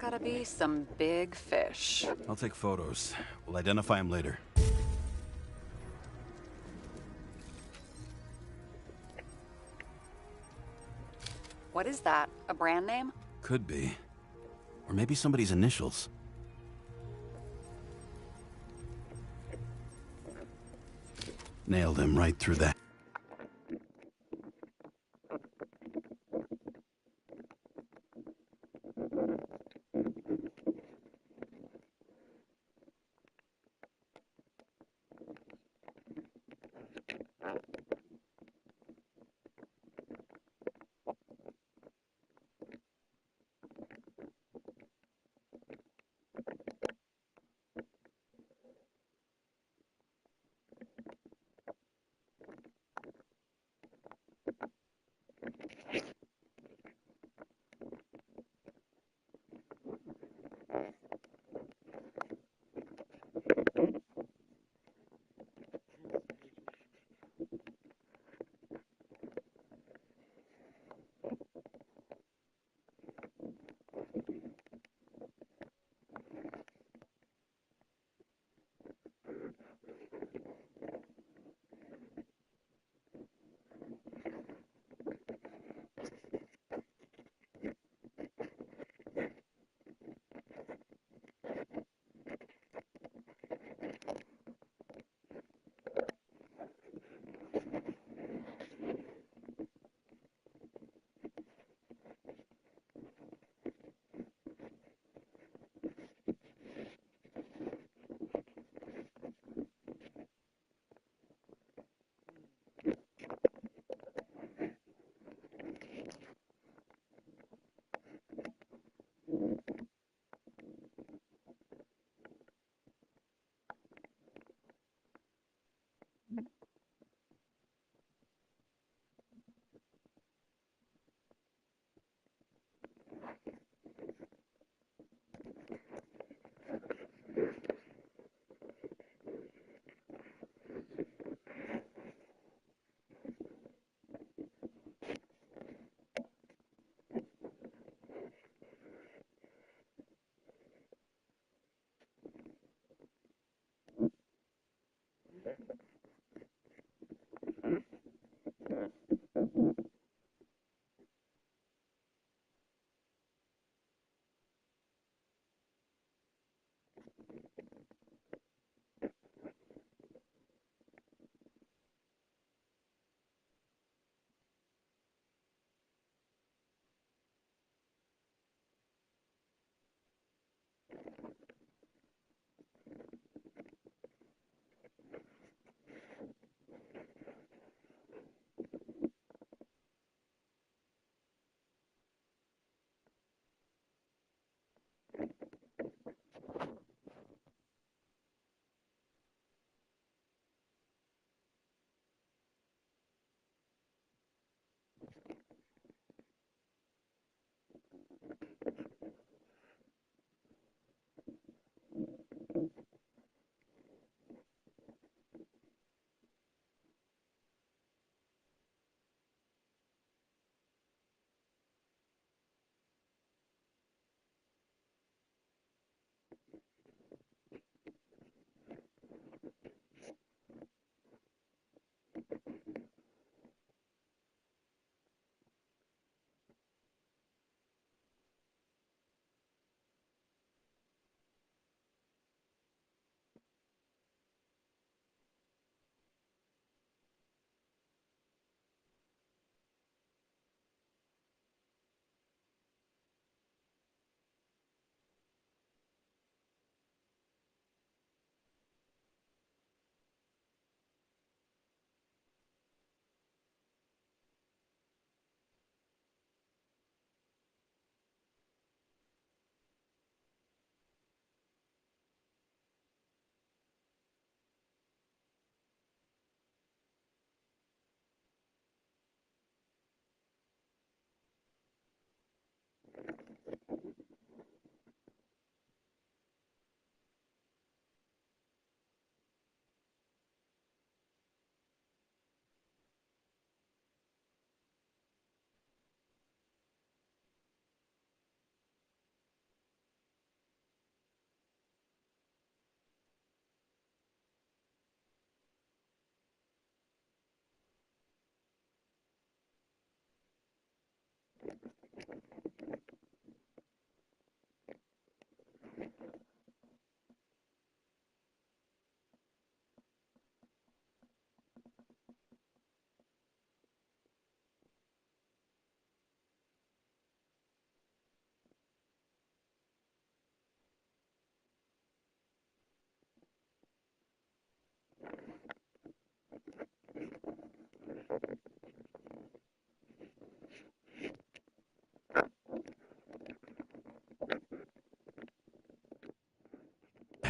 gotta be some big fish. I'll take photos. We'll identify him later. What is that? A brand name? Could be. Or maybe somebody's initials. Nailed him right through that.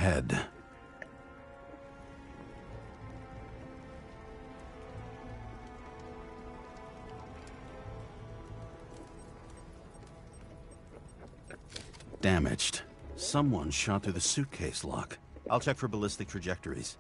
head. Damaged. Someone shot through the suitcase lock. I'll check for ballistic trajectories.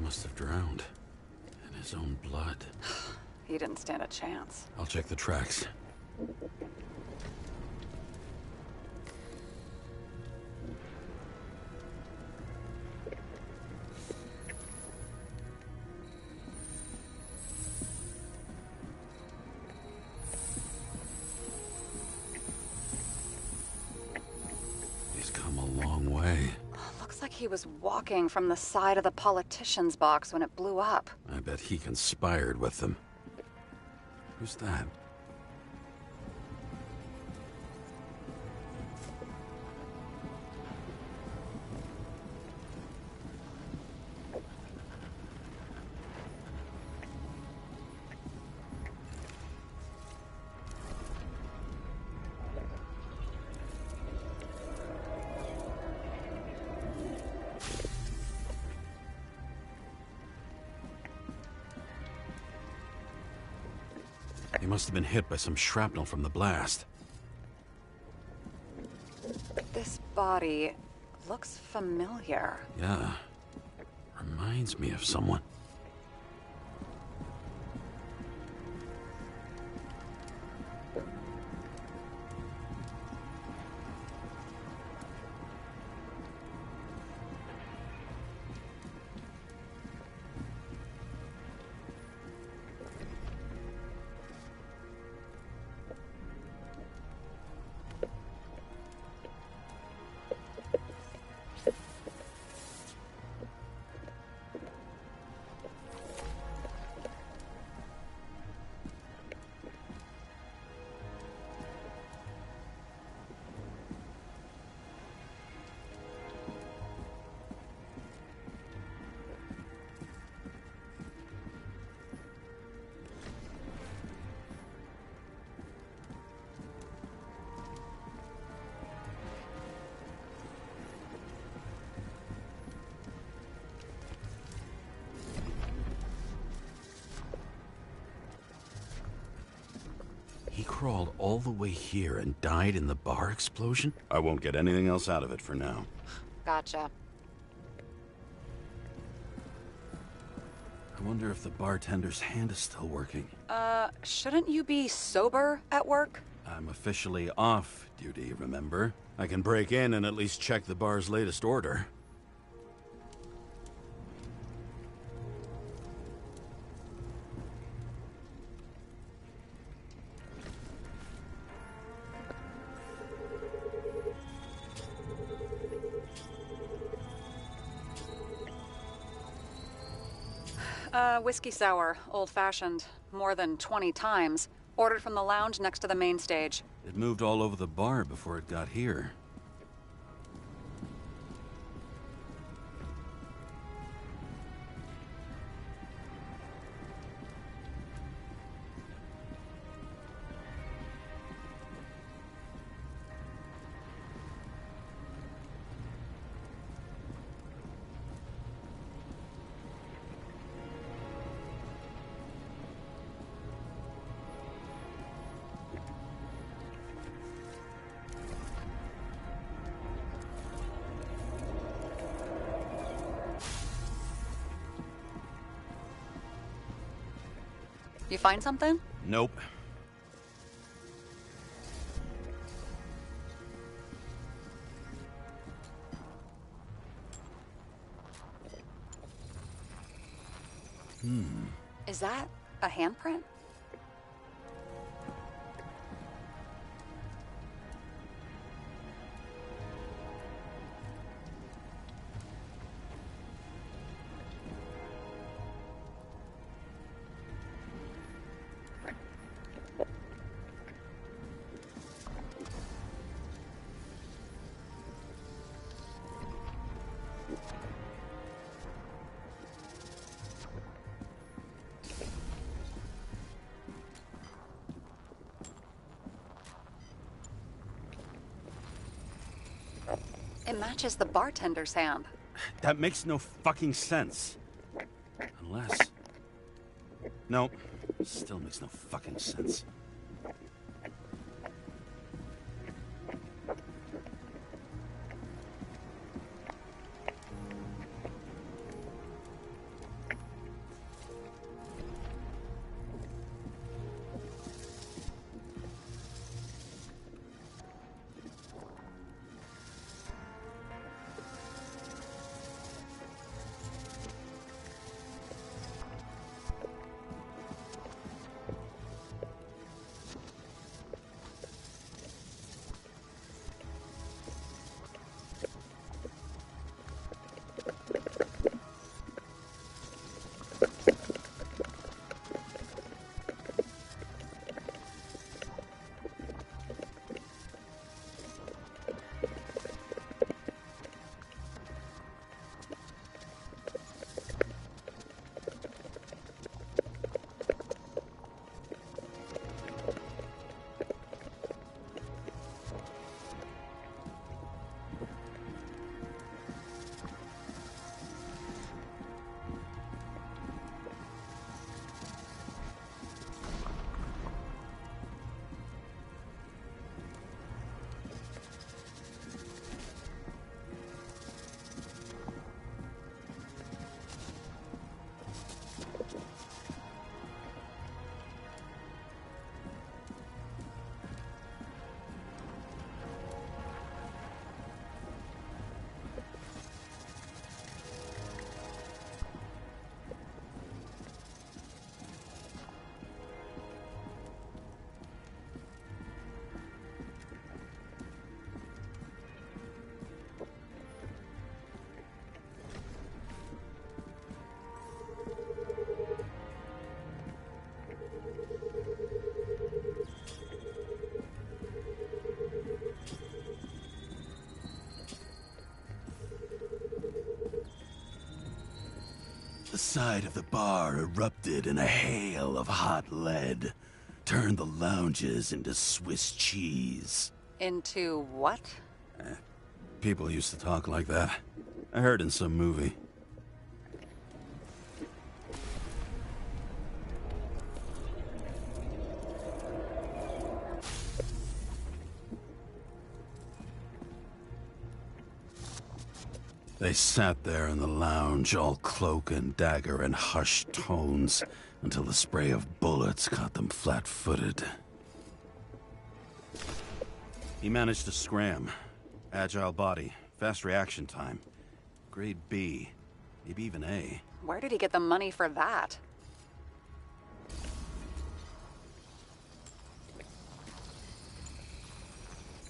Must have drowned. In his own blood. He didn't stand a chance. I'll check the tracks. He's come a long way. Looks like he was walking from the side of the politician's box when it blew up. I bet he conspired with them. Who's that? He must have been hit by some shrapnel from the blast. This body looks familiar. Yeah. Reminds me of someone. He crawled all the way here and died in the bar explosion? I won't get anything else out of it for now. Gotcha. I wonder if the bartender's hand is still working. Shouldn't you be sober at work? I'm officially off duty, remember? I can break in and at least check the bar's latest order. Whiskey sour, old-fashioned, more than 20 times. Ordered from the lounge next to the main stage. It moved all over the bar before it got here. You find something? Nope. Is that a handprint? It matches the bartender's hand. That makes no fucking sense. Unless... No, still makes no fucking sense. The side of the bar erupted in a hail of hot lead, turned the lounges into Swiss cheese. Into what? People used to talk like that. I heard in some movie. They sat there in the lounge, all cloak and dagger and hushed tones, until the spray of bullets caught them flat-footed. He managed to scram. Agile body, fast reaction time. Grade B, maybe even A. Where did he get the money for that?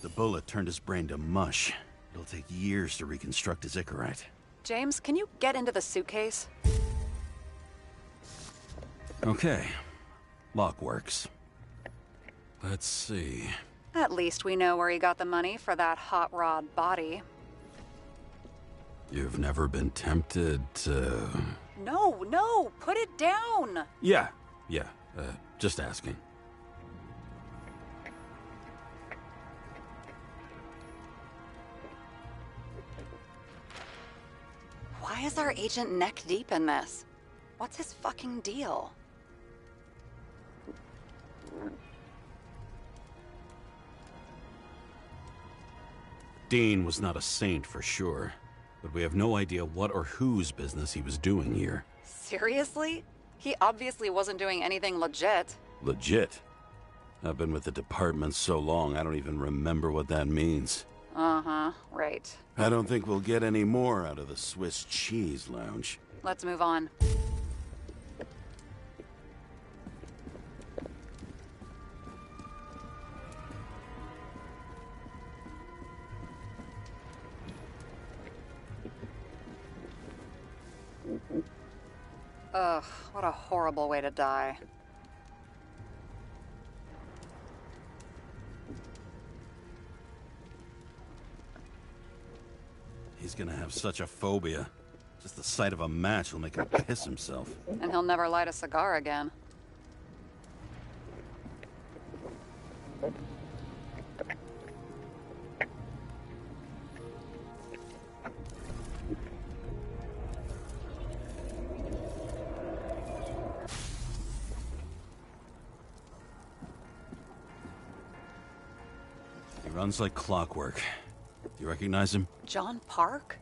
The bullet turned his brain to mush. It'll take years to reconstruct his Icarite. James, can you get into the suitcase? Okay. Lock works. Let's see. At least we know where he got the money for that hot rod body. You've never been tempted to... No, put it down! Yeah, just asking. Why is our agent neck deep in this? What's his fucking deal? Dean was not a saint for sure, but we have no idea what or whose business he was doing here. Seriously? He obviously wasn't doing anything legit. Legit? I've been with the department so long I don't even remember what that means. Uh-huh, right. I don't think we'll get any more out of the Swiss cheese lounge. Let's move on. Ugh, what a horrible way to die. He's gonna have such a phobia. Just the sight of a match will make him piss himself. And he'll never light a cigar again. He runs like clockwork. Do you recognize him? John Park?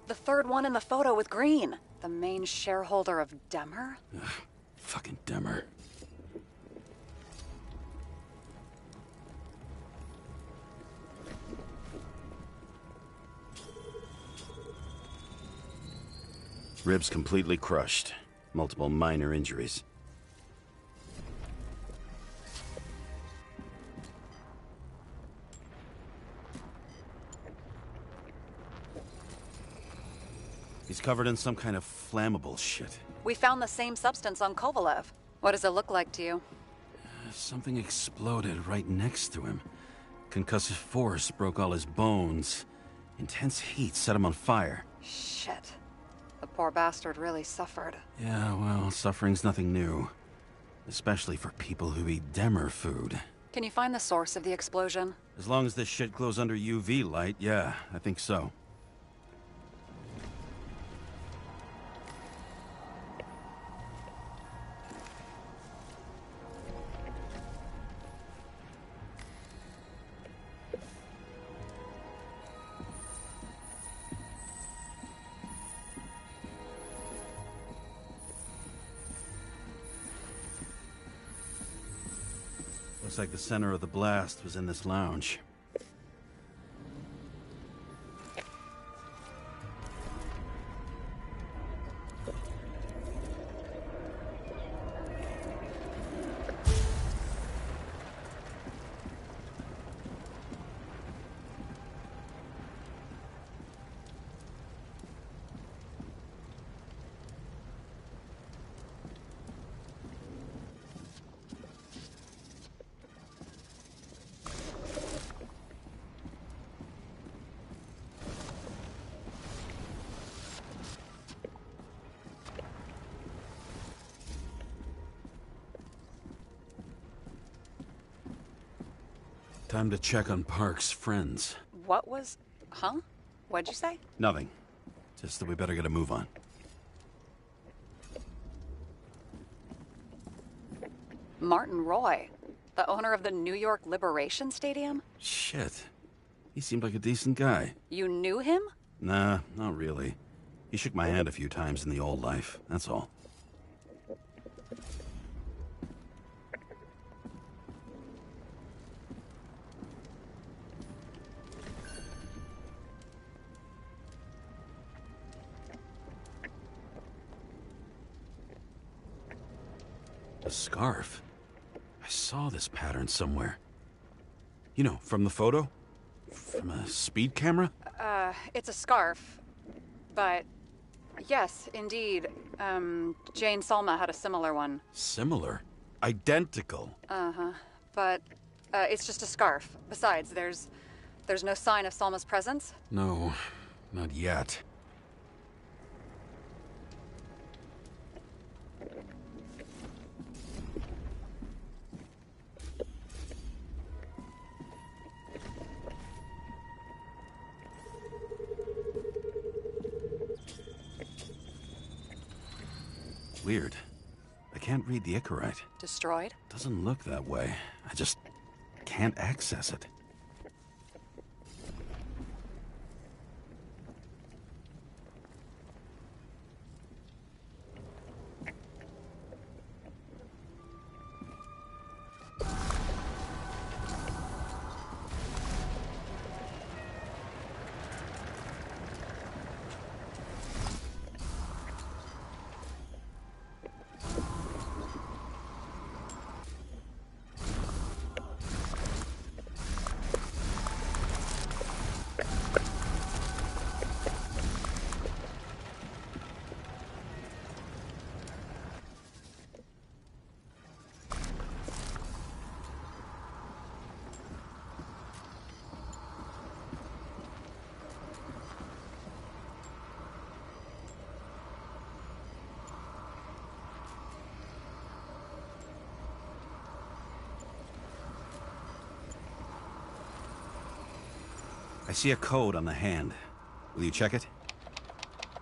The third one in the photo with Green. The main shareholder of Demmer? Ugh, fucking Demmer. Ribs completely crushed. Multiple minor injuries. He's covered in some kind of flammable shit. We found the same substance on Kovalev. What does it look like to you? Something exploded right next to him. Concussive force broke all his bones. Intense heat set him on fire. Shit. The poor bastard really suffered. Yeah, well, suffering's nothing new. Especially for people who eat Demmer food. Can you find the source of the explosion? As long as this shit glows under UV light, yeah, I think so. Looks like the center of the blast was in this lounge. Time to check on Park's friends. What was... Huh? What'd you say? Nothing. Just that we better get a move on. Martin Roy, the owner of the New York Liberation Stadium? Shit. He seemed like a decent guy. You knew him? Nah, not really. He shook my hand a few times in the old life, that's all. A scarf? I saw this pattern somewhere. You know, from the photo? From a speed camera? It's a scarf. But... Yes, indeed. Jane Salma had a similar one. Similar? Identical? Uh-huh. But, it's just a scarf. Besides, there's no sign of Salma's presence? No, not yet. Weird. I can't read the Icarite. Destroyed? Doesn't look that way. I just can't access it. I see a code on the hand. Will you check it?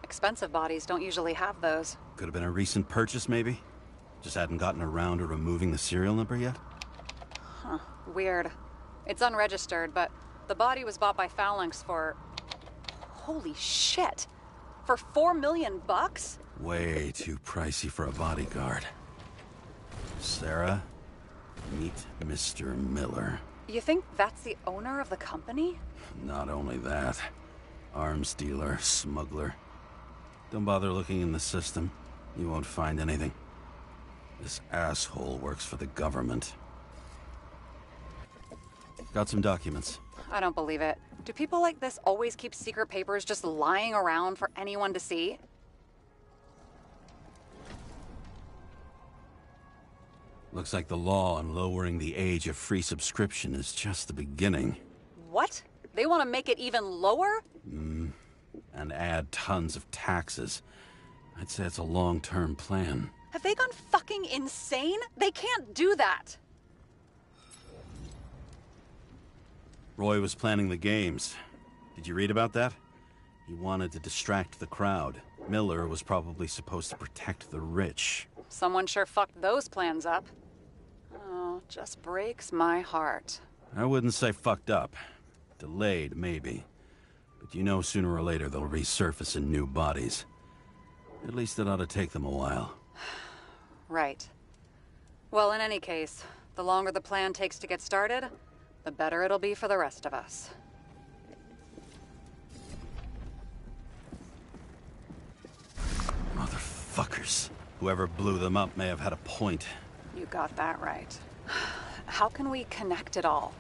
Expensive bodies don't usually have those. Could have been a recent purchase, maybe? Just hadn't gotten around to removing the serial number yet? Huh. Weird. It's unregistered, but the body was bought by Phalanx for... Holy shit! For $4 million bucks? Way too pricey for a bodyguard. Sarah, meet Mr. Miller. You think that's the owner of the company? Not only that, arms dealer, smuggler. Don't bother looking in the system. You won't find anything. This asshole works for the government. Got some documents. I don't believe it. Do people like this always keep secret papers just lying around for anyone to see? Looks like the law on lowering the age of free subscription is just the beginning. What? They want to make it even lower? And add tons of taxes. I'd say it's a long-term plan. Have they gone fucking insane? They can't do that! Roy was planning the games. Did you read about that? He wanted to distract the crowd. Miller was probably supposed to protect the rich. Someone sure fucked those plans up. Oh, just breaks my heart. I wouldn't say fucked up. Delayed, maybe. But you know sooner or later they'll resurface in new bodies. At least it ought to take them a while. Right. Well, in any case, the longer the plan takes to get started, the better it'll be for the rest of us. Motherfuckers. Whoever blew them up may have had a point. You got that right. How can we connect it all?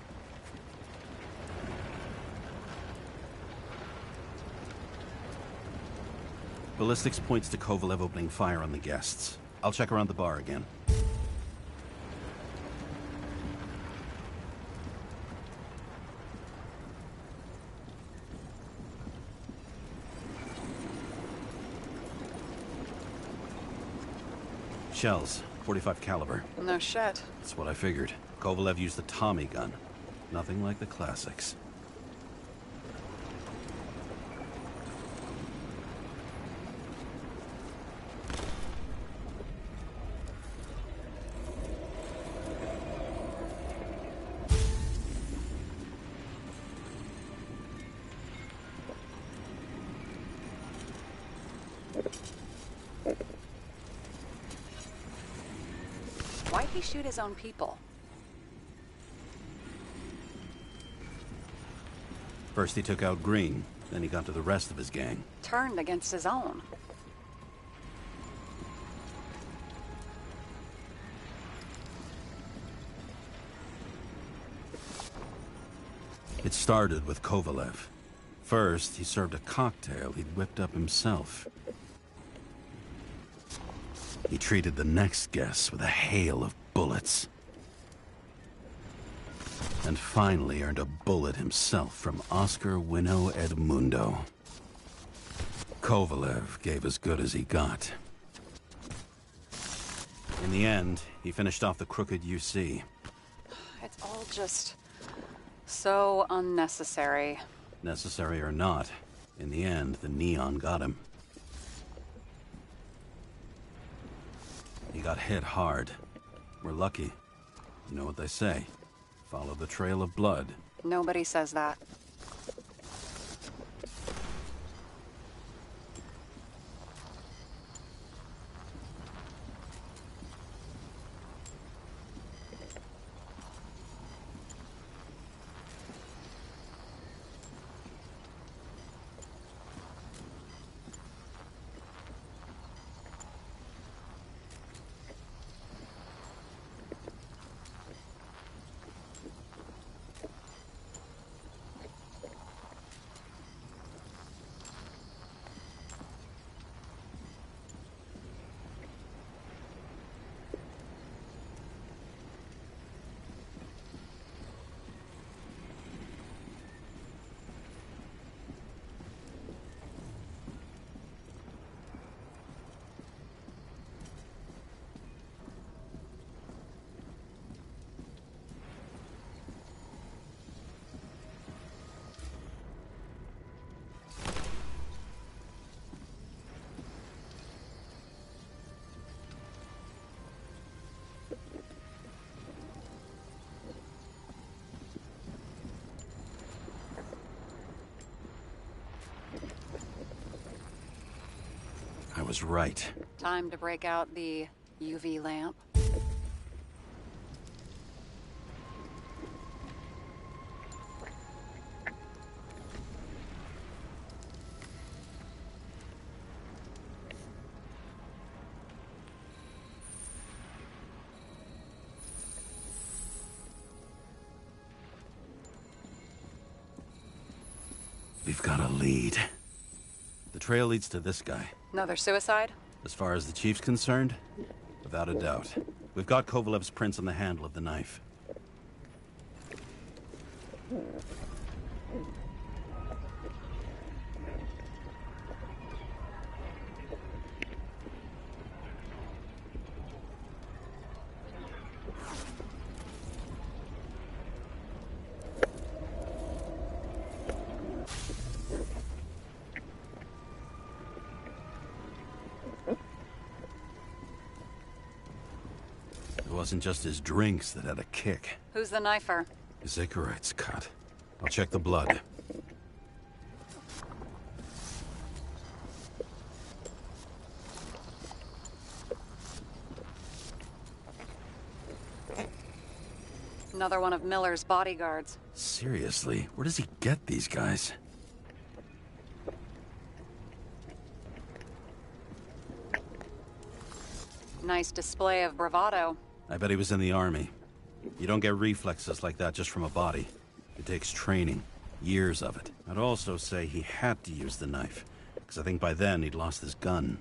Ballistics points to Kovalev opening fire on the guests. I'll check around the bar again. Shells, .45 caliber. No shit. That's what I figured. Kovalev used the Tommy gun. Nothing like the classics. Why'd he shoot his own people? First he took out Green, then he got to the rest of his gang. Turned against his own. It started with Kovalev. First, he served a cocktail he'd whipped up himself. He treated the next guests with a hail of bullets. And finally earned a bullet himself from Oscar Winnow Edmundo. Kovalev gave as good as he got. In the end, he finished off the crooked UC. It's all just so unnecessary. Necessary or not, in the end, the neon got him. He got hit hard. We're lucky. You know what they say. Follow the trail of blood. Nobody says that. I was right. Time to break out the UV lamp. We've got a lead. The trail leads to this guy. Another suicide? As far as the chief's concerned, without a doubt. We've got Kovalev's prints on the handle of the knife. It wasn't just his drinks that had a kick. Who's the knifer? His Icarite's cut. I'll check the blood. Another one of Miller's bodyguards. Seriously, where does he get these guys? Nice display of bravado. I bet he was in the army. You don't get reflexes like that just from a body. It takes training. Years of it. I'd also say he had to use the knife, because I think by then he'd lost his gun.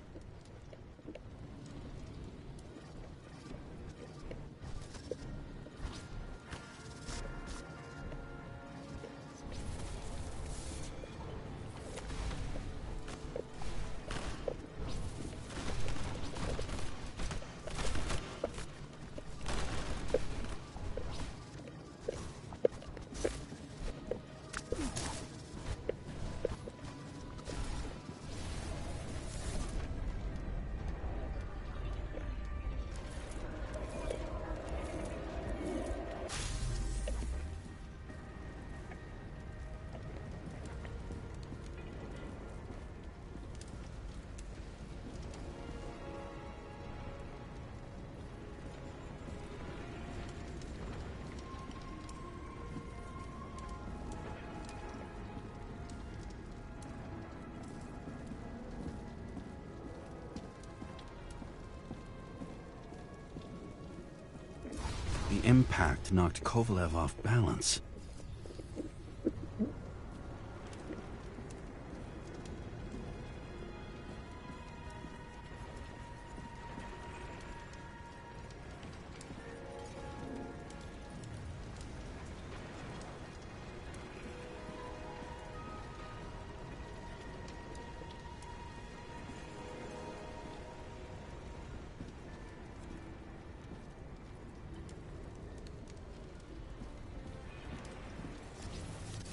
the impact knocked Kovalev off balance.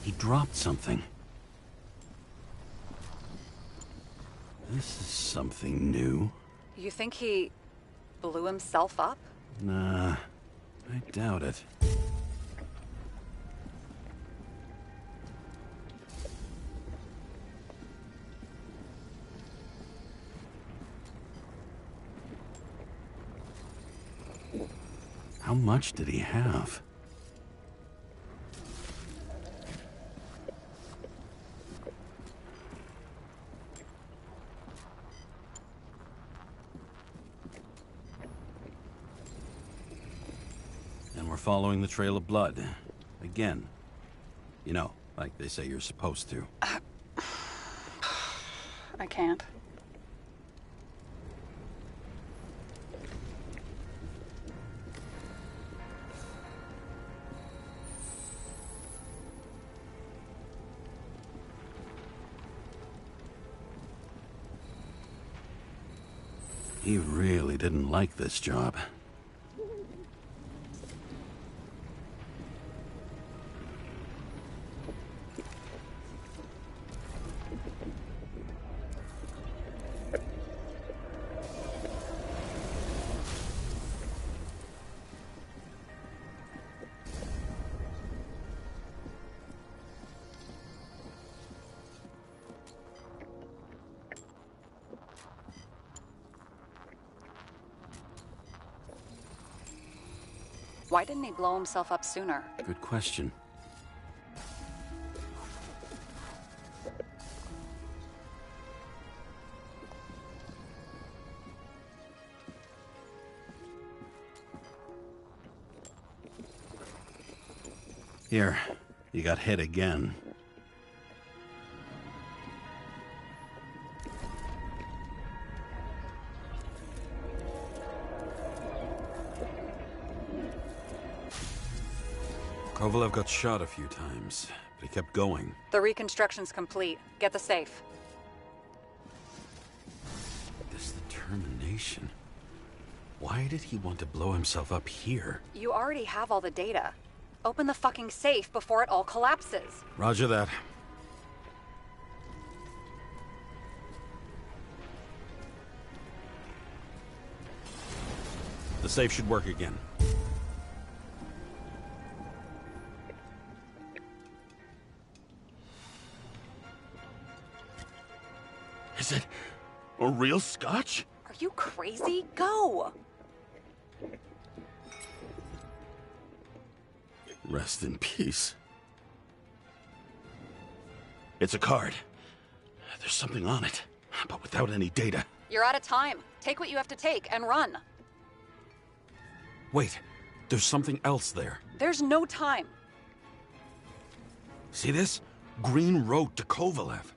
He dropped something. This is something new. You think he blew himself up? Nah, I doubt it. How much did he have? And we're following the trail of blood. Again. You know, like they say you're supposed to. I can't. He really didn't like this job. Why didn't he blow himself up sooner? Good question. Here, you got hit again. Kovalev got shot a few times, but he kept going. The reconstruction's complete. Get the safe. This determination. Why did he want to blow himself up here? You already have all the data. Open the fucking safe before it all collapses. Roger that. The safe should work again. Is it a real scotch? Are you crazy? Go! Rest in peace. It's a card. There's something on it, but without any data. You're out of time. Take what you have to take and run. Wait, there's something else there. There's no time. See this? Green wrote to Kovalev.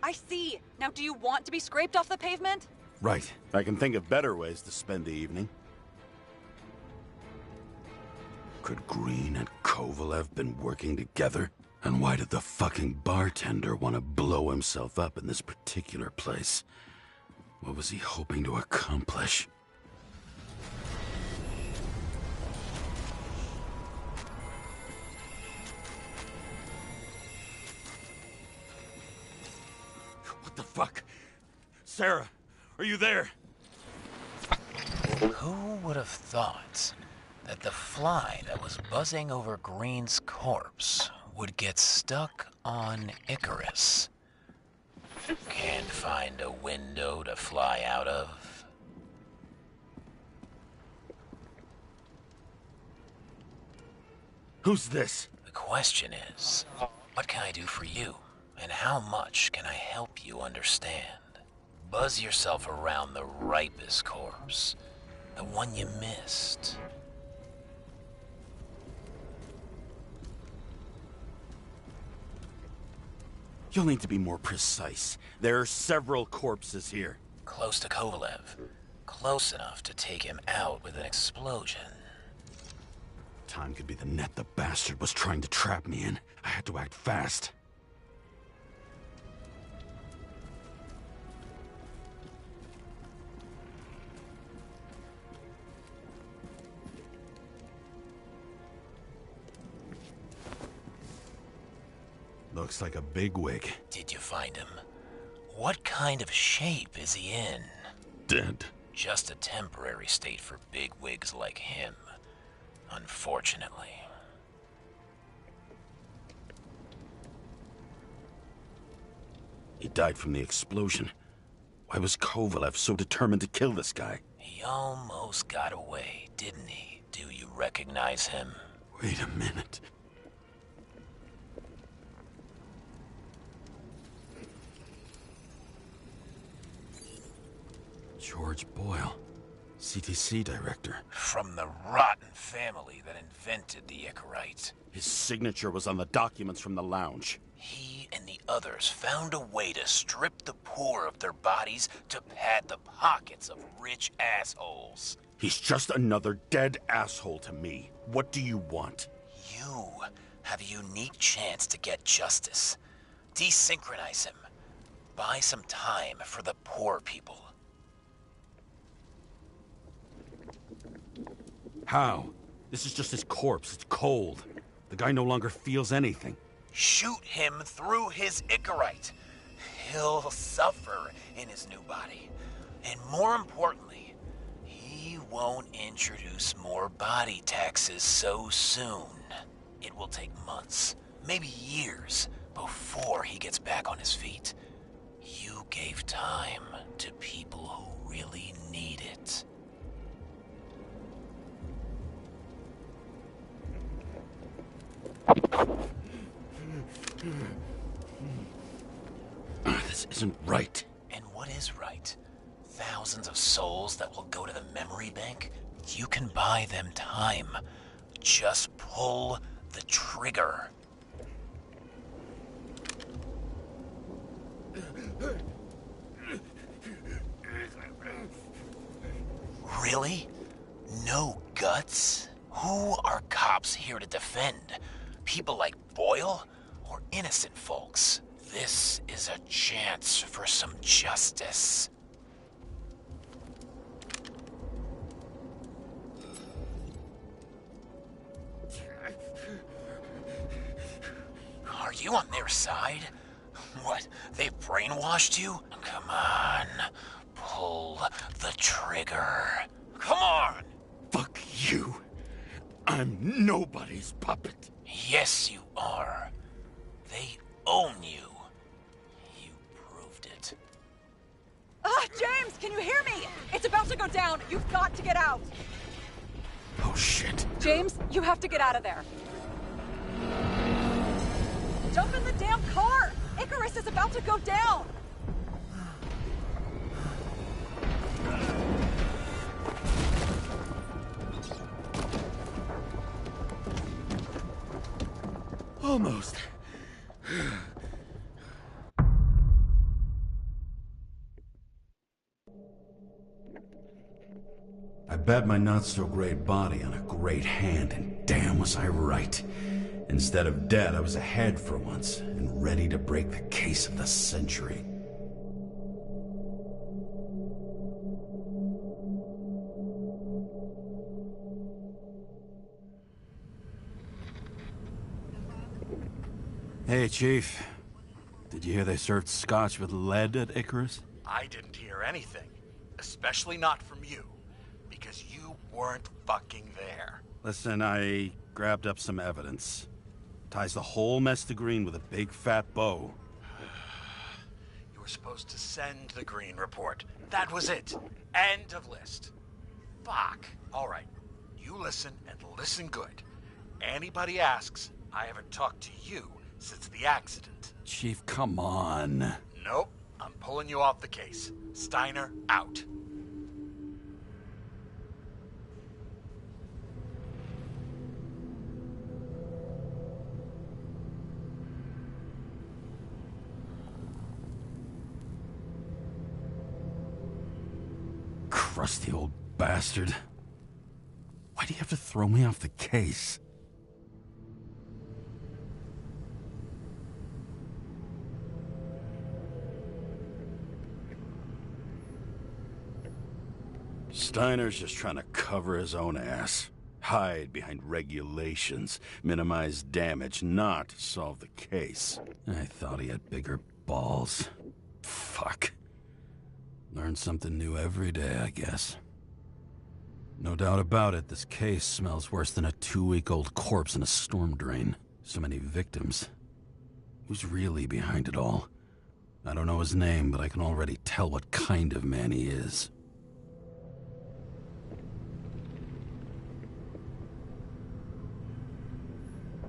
I see. Now do you want to be scraped off the pavement? Right. I can think of better ways to spend the evening. Could Green and Kovalev been working together? And why did the fucking bartender want to blow himself up in this particular place? What was he hoping to accomplish? What the fuck? Sarah, are you there? Who would have thought that the fly that was buzzing over Green's corpse would get stuck on Icarus? Can't find a window to fly out of? Who's this? The question is, what can I do for you? And how much can I help you understand? Buzz yourself around the ripest corpse. The one you missed. You'll need to be more precise. There are several corpses here. Close to Kovalev. Close enough to take him out with an explosion. Time could be the net the bastard was trying to trap me in. I had to act fast. Looks like a bigwig. Did you find him? What kind of shape is he in? Dead. Just a temporary state for bigwigs like him, unfortunately. He died from the explosion. Why was Kovalev so determined to kill this guy? He almost got away, didn't he? Do you recognize him? Wait a minute. George Boyle, CTC director. From the rotten family that invented the Icarite. His signature was on the documents from the lounge. He and the others found a way to strip the poor of their bodies to pad the pockets of rich assholes. He's just another dead asshole to me. What do you want? You have a unique chance to get justice. Desynchronize him. Buy some time for the poor people. How? This is just his corpse. It's cold. The guy no longer feels anything. Shoot him through his Icarite. He'll suffer in his new body. And more importantly, he won't introduce more body taxes so soon. It will take months, maybe years, before he gets back on his feet. You gave time to people who really need it. This isn't right. And what is right? Thousands of souls that will go to the memory bank? You can buy them time. Just pull the trigger. Really? No guts? Who are cops here to defend? People like Boyle or innocent folks? This is a chance for some justice. Are you on their side? What, they've brainwashed you? Come on, pull the trigger. Come on! Fuck you. I'm nobody's puppet. Yes, you are. They own you. You proved it. James, can you hear me? It's about to go down. You've got to get out. Oh, shit. James, you have to get out of there. Jump in the damn car! Icarus is about to go down! Almost. I bet my not-so-great body on a great hand, and damn was I right. Instead of dead, I was ahead for once, and ready to break the case of the century. Hey, Chief. Did you hear they served scotch with lead at Icarus? I didn't hear anything. Especially not from you. Because you weren't fucking there. Listen, I grabbed up some evidence. Ties the whole mess to green with a big fat bow. You were supposed to send the green report. That was it. End of list. Fuck. Alright. You listen and listen good. Anybody asks, I haven't talked to you since the accident. Chief, come on. Nope. I'm pulling you off the case. Steiner, out. crusty old bastard. Why do you have to throw me off the case? Steiner's just trying to cover his own ass. Hide behind regulations, minimize damage, not solve the case. I thought he had bigger balls. Fuck. Learn something new every day, I guess. No doubt about it, this case smells worse than a 2-week-old corpse in a storm drain. So many victims. Who's really behind it all? I don't know his name, but I can already tell what kind of man he is.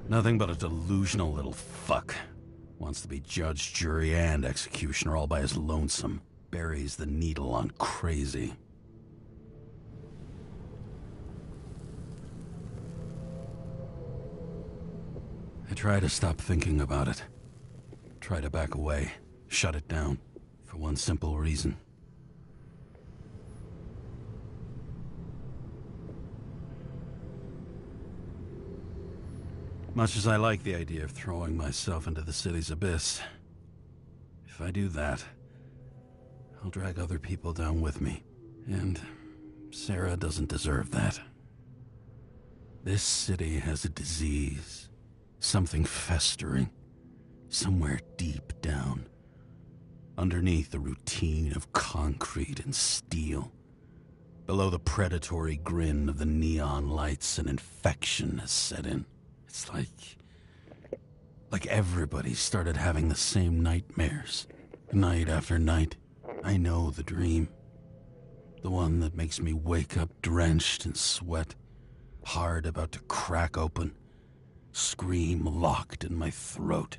Nothing but a delusional little fuck. Wants to be judge, jury, and executioner all by his lonesome. Buries the needle on crazy. I try to stop thinking about it. Try to back away. Shut it down. For one simple reason. Much as I like the idea of throwing myself into the city's abyss, if I do that, I'll drag other people down with me. And Sarah doesn't deserve that. This city has a disease. Something festering. Somewhere deep down. Underneath the routine of concrete and steel. Below the predatory grin of the neon lights, an infection has set in. It's like everybody started having the same nightmares, night after night. I know the dream. The one that makes me wake up drenched in sweat, heart about to crack open, scream locked in my throat.